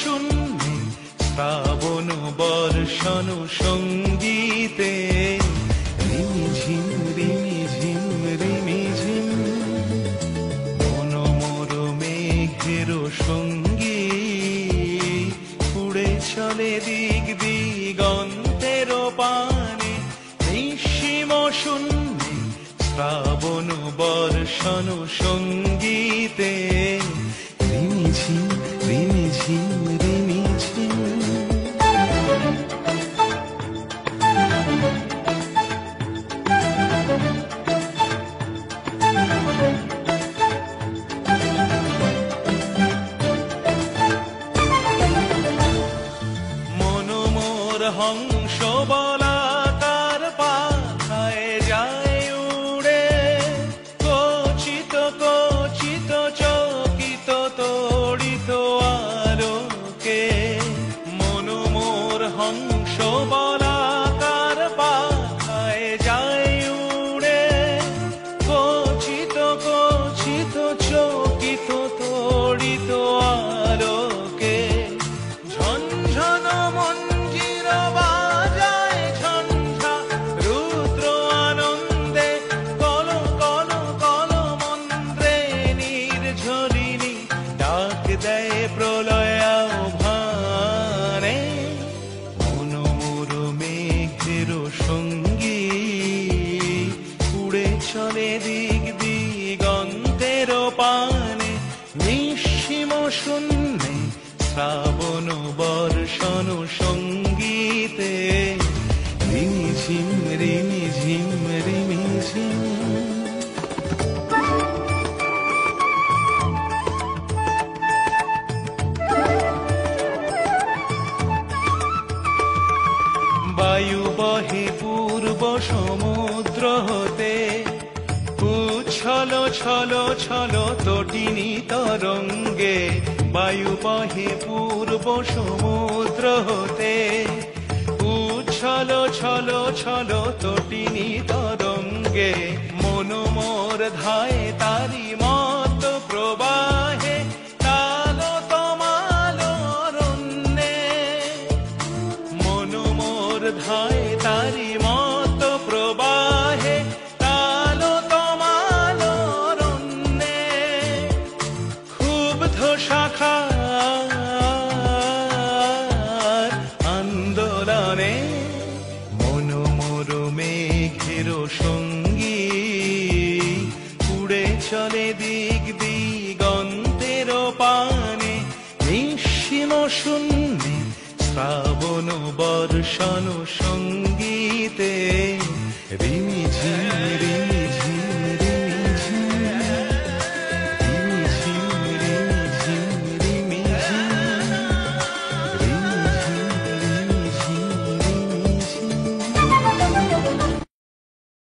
শূন্যে শ্রাবণ বর্ষণ সঙ্গীতে রিমিঝিম রিমিঝিম রিমিঝিম মন মোর মেঘের সঙ্গী উড়ে চলে দিক দিগন্তের পানে নিঃসীম শূন্যে শ্রাবণ বর্ষণ সঙ্গীতে রিমিঝিম রিমিঝিম রিমিঝিম। মন মোর হংস বলাকার পাখায় যায় উড়ে কচিত কচিত চকিত তড়িত আলোকে। মন মোর হংস বলাকার পাখায় যায় উড়ে কচিত কচিত চকিত তড়িত আলোকে। ঝনঝন মঞ্জির বাজায় ঝঞ্ঝা রুদ্র আনন্দে কল কল কল মন্ত্রে নির্ঝরিণী ডাক দেয় প্রলয় আহ্বানে। মন মোর মেঘের সঙ্গী উড়ে চলে দিক দিগন্তের পানে নিঃসীম শূন্যে শ্রাবণ বর্ষণ সঙ্গীতে রিমিঝিম রিমিঝিম রিমিঝিম। বায়ু বহে পূর্ব সমুদ্র হতে উচ্ছল ছল ছল তটিনী তরঙ্গে। বায়ু বহে পূর্ব সমুদ্র হতে উচ্ছল ছল ছল তটিনী তরঙ্গে। মন মোর ধায় তারি মত প্রবাহে তাল তমাল অরণ্যে। মন মোর ধায় তারি মত প্রবাহে তাল তমাল অরণ্যে। ক্ষুব্ধ শাখার আন্দোলনে মন মোর মেঘের সঙ্গী উড়ে চলে দিক দিগন্তের পানে নিঃসীম শূন্যে শ্রাবণ বর্ষণ সঙ্গী।